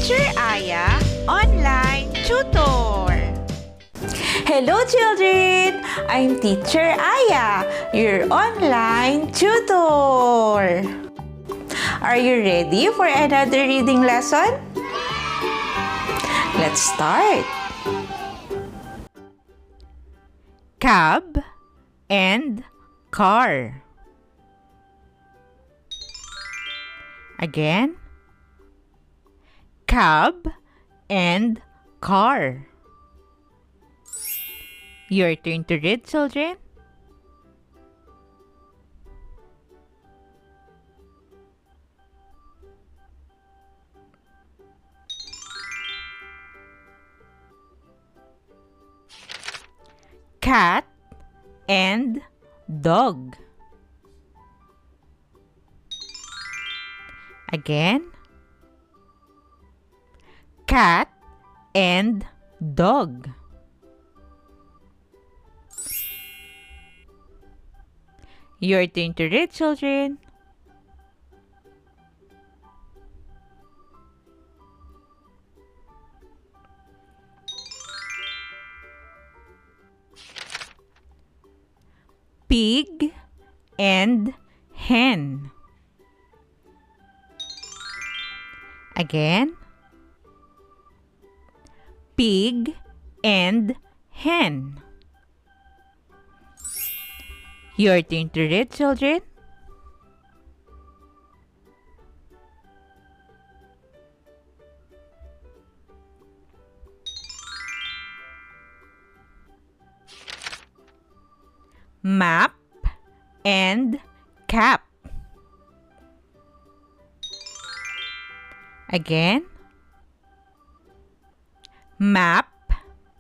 Teacher Aya Online Tutor. Hello children! I'm Teacher Aya, your online tutor. Are you ready for another reading lesson? Let's start. Cab and car. Again. Cab and car. Your turn to read, children. Cat and dog. Again. Cat and dog. Your turn to read, children. Pig and hen. Again. Pig and hen. Your turn to read, children. Map and cap. Again. Map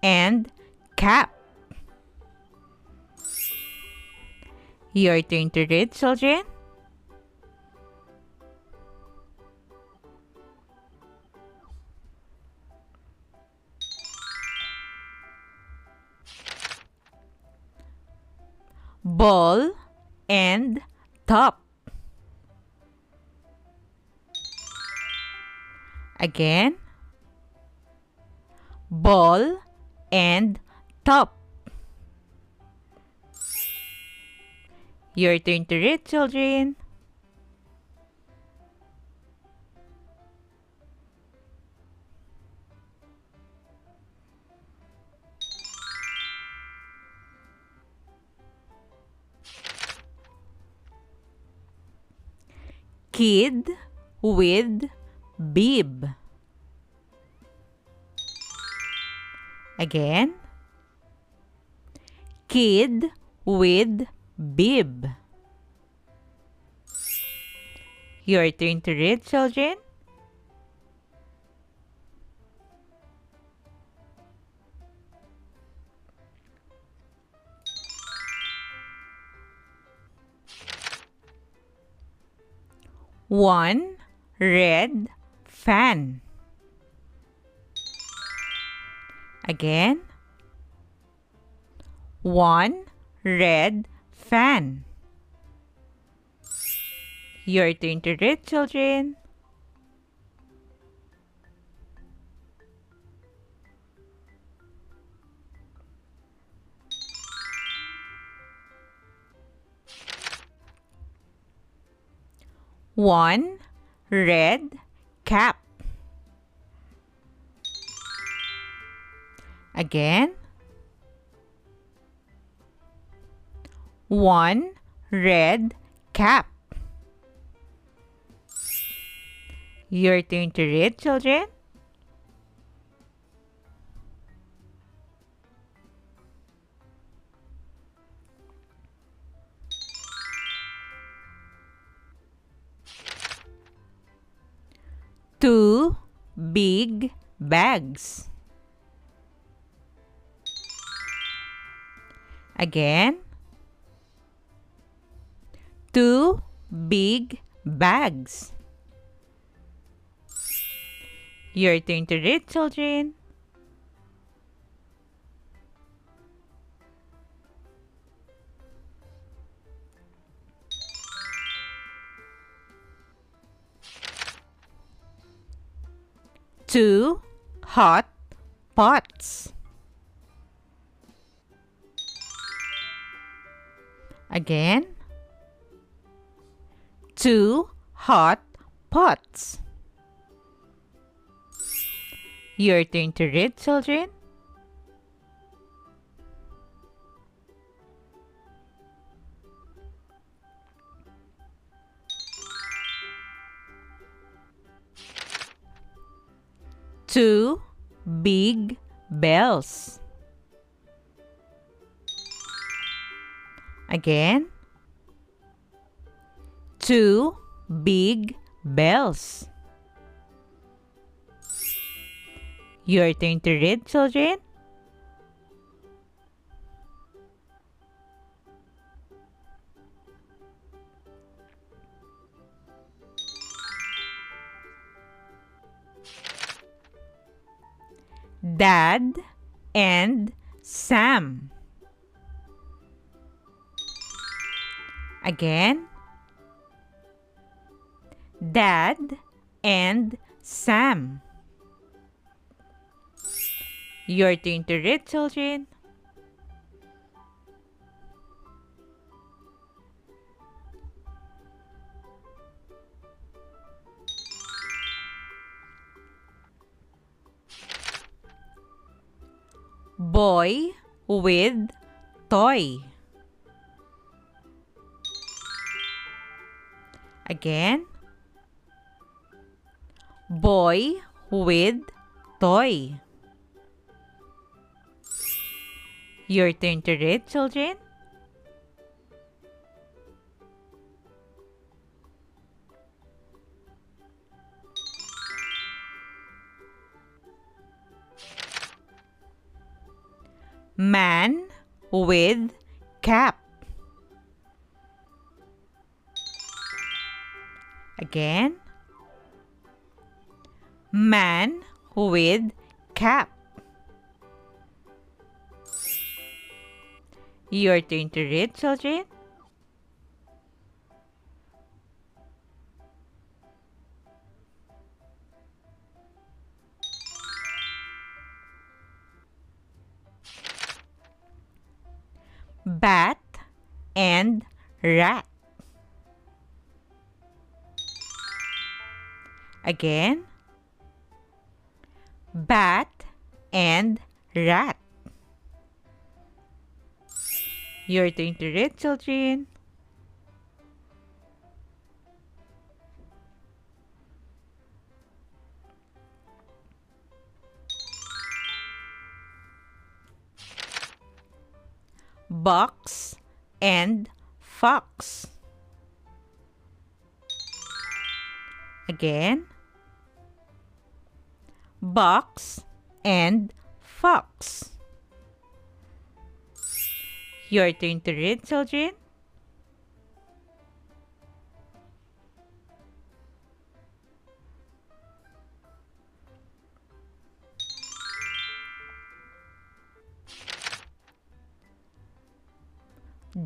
and cap. Your turn to read, children. Ball and top. Again. Ball and top. Your turn to read, children. Kid with bib. Again. Kid with bib. Your turn to read, children. One red fan. Again. One red fan. Your turn to read, children. One red cap. Again. One red cap. Your turn to read, children. Two big bags. Again. Two big bags. Your turn to read, children. 2 hot pots. Again, 2 hot pots. Your turn to read, children. Two big bells. Again, 2 big bells. Your turn to read, children. Dad and Sam. Again, Dad and Sam. Your turn to read, children. Boy with toy. Again, boy with toy. Your turn to read, children. Man with cap. Again, man with cap. Your turn to read, children. Bat and rat. Again, bat and rat. Your turn to read, children. Box and fox. Again, box and fox. Your turn to read, children.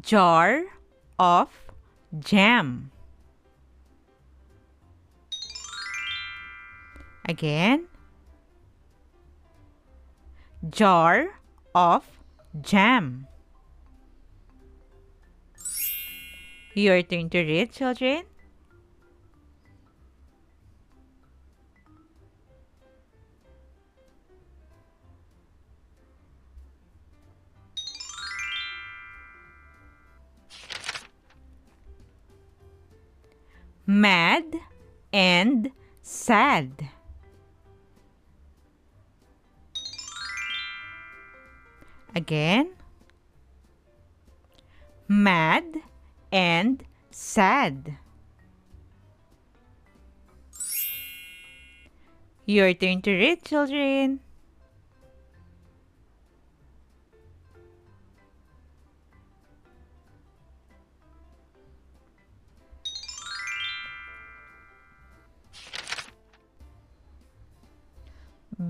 Jar of jam. Again, jar of jam. Your turn to read, children. Mad and sad. Again, mad and sad. Your turn to read, children.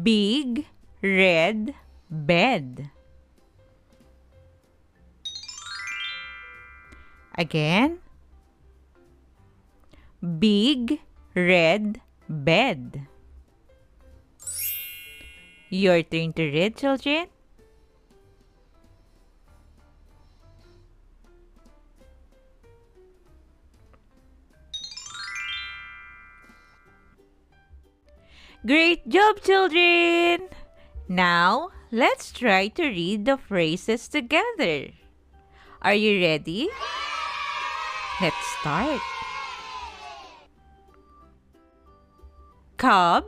Big red bed. Again, big red bed. Your turn to read, children. Great job, children! Now, let's try to read the phrases together. Are you ready? Let's start. Cub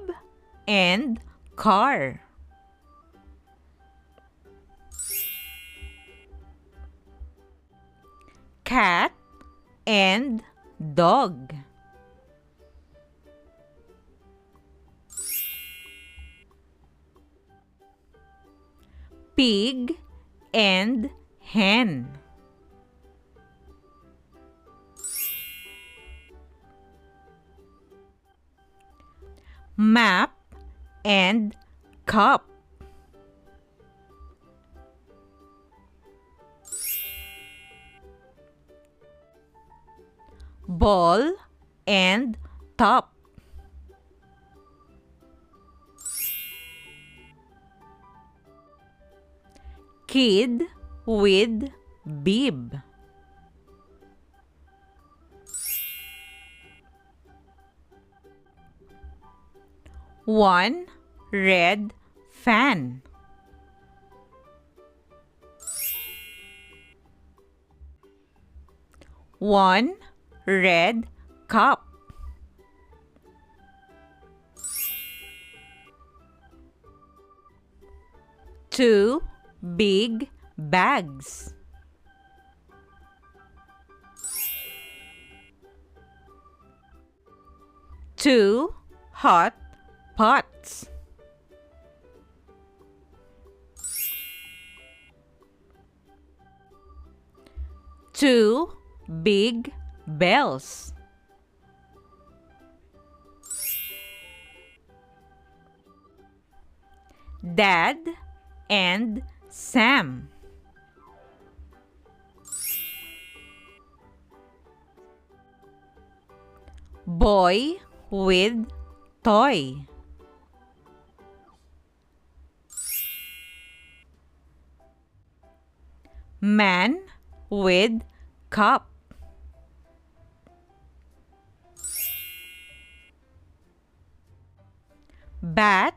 and car. Cat and dog. Pig and hen. Map and cup. Ball and top. Kid with bib. One red fan. One red cup. Two big bags. Two hot pots. Two big bells. Dad and Sam. Boy with toy. Man with cup. Bat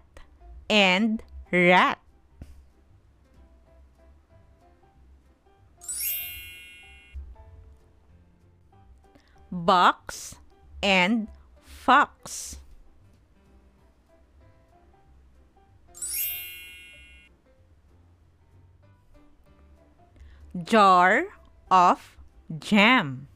and rat. Box and fox. Jar of jam.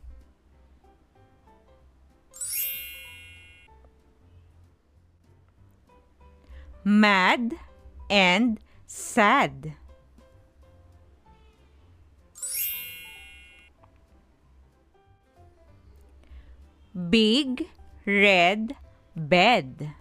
Mad and sad. Big red bed.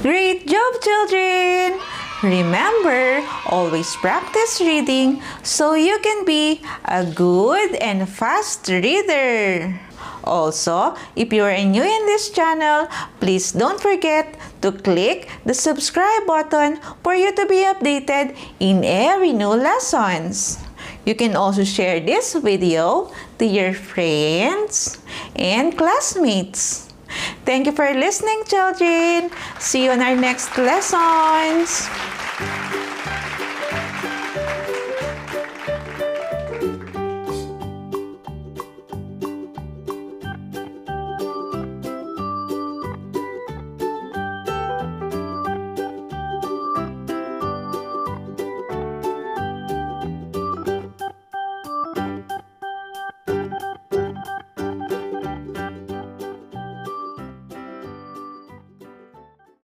Great job, children! Remember, always practice reading so you can be a good and fast reader. Also, if you are new in this channel, please don't forget to click the subscribe button for you to be updated in every new lessons. You can also share this video to your friends and classmates. Thank you for listening, children. See you on our next lessons.